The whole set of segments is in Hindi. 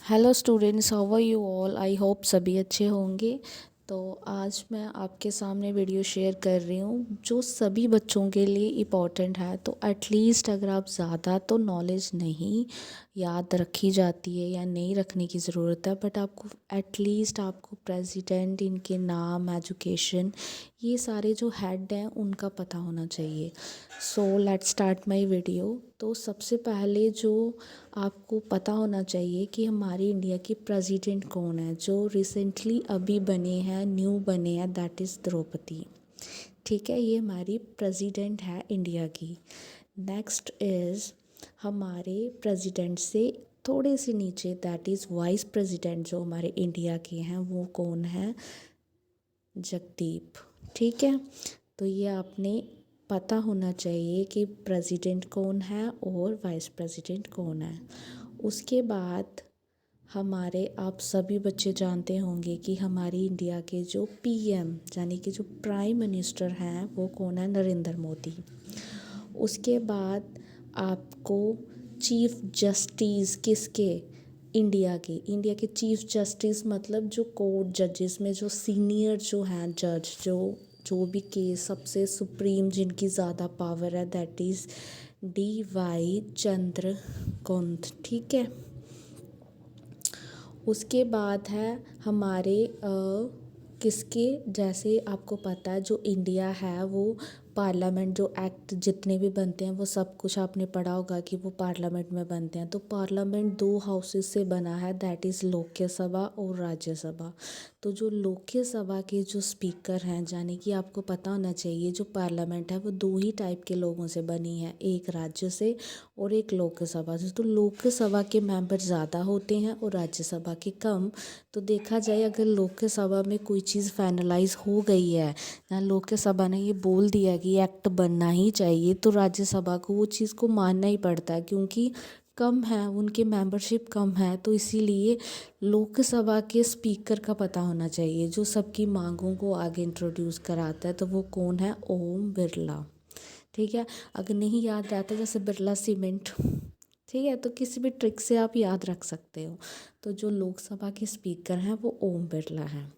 Hello students, how are you all. I hope सभी अच्छे होंगे। तो आज मैं आपके सामने वीडियो शेयर कर रही हूँ जो सभी बच्चों के लिए इम्पॉर्टेंट है। तो एटलीस्ट अगर आप ज़्यादा तो नॉलेज नहीं याद रखी जाती है या नहीं रखने की ज़रूरत है, बट आपको एटलीस्ट आपको प्रेसिडेंट, इनके नाम, एजुकेशन, ये सारे जो हेड हैं उनका पता होना चाहिए। So let's start my video. तो सबसे पहले जो आपको पता होना चाहिए कि हमारी इंडिया की प्रेसिडेंट कौन है, जो रिसेंटली अभी बने हैं, न्यू बने हैं, दैट इज़ द्रौपदी। ठीक है, ये हमारी प्रेसिडेंट है इंडिया की। नेक्स्ट इज़ हमारे प्रेसिडेंट से थोड़े से नीचे, दैट इज़ वाइस प्रेसिडेंट जो हमारे इंडिया के हैं, वो कौन है? जगदीप। ठीक है, तो ये आपने पता होना चाहिए कि प्रेसिडेंट कौन है और वाइस प्रेसिडेंट कौन है। उसके बाद हमारे, आप सभी बच्चे जानते होंगे कि हमारी इंडिया के जो पीएम यानी कि जो प्राइम मिनिस्टर हैं वो कौन है? नरेंद्र मोदी। उसके बाद आपको चीफ जस्टिस किसके? इंडिया के चीफ जस्टिस मतलब जो कोर्ट जजेस में जो सीनियर जो हैं जज, जो भी केस सबसे सुप्रीम जिनकी ज़्यादा पावर है, दैट इज़ DY चंद्रकांत। ठीक है, उसके बाद है हमारे किसके, जैसे आपको पता है जो इंडिया है वो पार्लियामेंट, जो एक्ट जितने भी बनते हैं वो सब कुछ आपने पढ़ा होगा कि वो पार्लियामेंट में बनते हैं। तो पार्लियामेंट दो हाउसेस से बना है, दैट इज़ लोकसभा और राज्यसभा। तो जो लोकसभा के जो स्पीकर हैं, यानी कि आपको पता होना चाहिए जो पार्लियामेंट है वो दो ही टाइप के लोगों से बनी है, एक राज्य से और एक लोकसभा से। तो लोकसभा के मेंबर ज़्यादा होते हैं और राज्यसभा के कम। तो देखा जाए अगर लोकसभा में कोई चीज़ फाइनलाइज हो गई है ना, लोकसभा ने ये बोल दिया कि एक्ट बनना ही चाहिए, तो राज्यसभा को वो चीज़ को मानना ही पड़ता है, क्योंकि कम है, उनके मेंबरशिप कम है। तो इसीलिए लोकसभा के स्पीकर का पता होना चाहिए जो सबकी मांगों को आगे इंट्रोड्यूस कराता है। तो वो कौन है? ओम बिरला। ठीक है, अगर नहीं याद रहता जैसे बिरला सीमेंट, ठीक है, तो किसी भी ट्रिक से आप याद रख सकते हो। तो जो लोकसभा के स्पीकर हैं वो ओम बिरला हैं।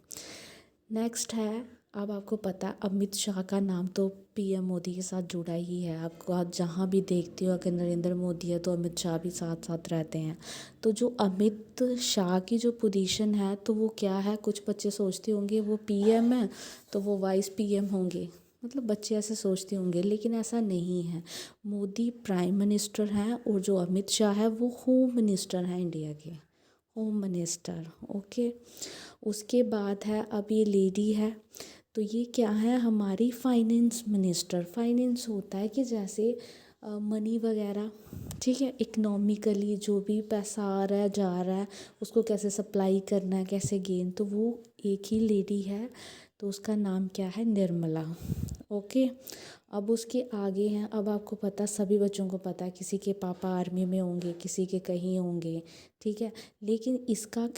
नेक्स्ट है, अब आपको पता अमित शाह का नाम तो पीएम मोदी के साथ जुड़ा ही है। आपको आज जहाँ भी देखते हो अगर नरेंद्र मोदी है तो अमित शाह भी साथ साथ रहते हैं। तो जो अमित शाह की जो पोजीशन है तो वो क्या है? कुछ बच्चे सोचते होंगे वो पीएम है तो वो वाइस पीएम होंगे, मतलब बच्चे ऐसे सोचते होंगे, लेकिन ऐसा नहीं है। मोदी प्राइम मिनिस्टर हैं और जो अमित शाह है वो होम मिनिस्टर हैं इंडिया के, होम मिनिस्टर। ओके, उसके बाद है, अब ये लेडी है तो ये क्या है? हमारी फाइनेंस मिनिस्टर। फाइनेंस होता है कि जैसे मनी वगैरह, ठीक है, इकोनॉमिकली जो भी पैसा आ रहा है जा रहा है उसको कैसे सप्लाई करना है, कैसे गेन, तो वो एक ही लेडी है। तो उसका नाम क्या है? निर्मला। ओके, अब उसके आगे हैं, अब आपको पता, सभी बच्चों को पता है किसी के पापा आर्मी में होंगे, किसी के कहीं होंगे, ठीक है, लेकिन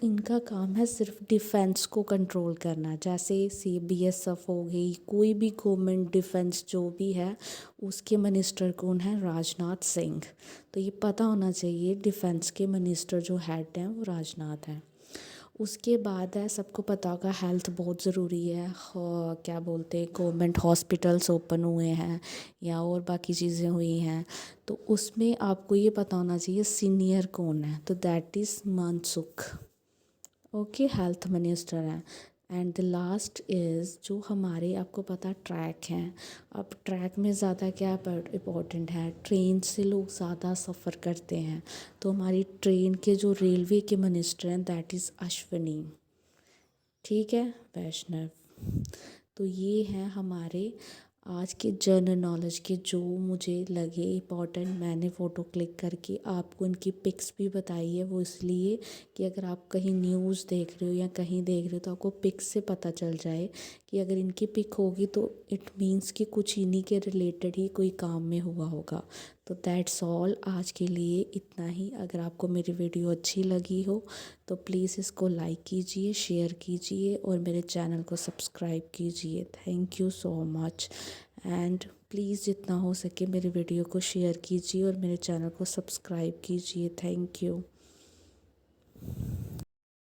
इनका काम है सिर्फ डिफेंस को कंट्रोल करना। जैसे CBSF हो गई, कोई भी गवर्नमेंट डिफेंस जो भी है, उसके मिनिस्टर कौन है? राजनाथ सिंह। तो ये पता होना चाहिए, डिफेंस के मिनिस्टर जो हेड हैं वो राजनाथ हैं। उसके बाद है, सबको पता होगा हेल्थ बहुत ज़रूरी है। क्या बोलते हैं, गवर्नमेंट हॉस्पिटल्स ओपन हुए हैं या और बाकी चीज़ें हुई हैं, तो उसमें आपको ये पता होना चाहिए सीनियर कौन है, तो that is Mansukh. Okay, health minister हैं। एंड द लास्ट इज़ जो हमारे, आपको पता ट्रैक हैं। अब ट्रैक में ज़्यादा क्या इम्पोर्टेंट है? ट्रेन से लोग ज़्यादा सफ़र करते हैं, तो हमारी ट्रेन के जो रेलवे के मिनिस्टर हैं दैट इज़ अश्विनी। ठीक है, वैष्णव। तो ये हैं हमारे आज के जनरल नॉलेज के जो मुझे लगे इम्पॉर्टेंट। मैंने फ़ोटो क्लिक करके आपको इनकी पिक्स भी बताई है, वो इसलिए कि अगर आप कहीं न्यूज़ देख रहे हो या कहीं देख रहे हो तो आपको पिक्स से पता चल जाए कि अगर इनकी पिक होगी तो इट मीन्स कि कुछ इन्हीं के रिलेटेड ही कोई काम में हुआ होगा। तो दैट्स ऑल, आज के लिए इतना ही। अगर आपको मेरी वीडियो अच्छी लगी हो तो प्लीज़ इसको लाइक कीजिए, शेयर कीजिए और मेरे चैनल को सब्सक्राइब कीजिए। Thank you so much. And please जितना हो सके मेरे वीडियो को शेयर कीजिए और मेरे चैनल को सब्सक्राइब कीजिए। Thank you.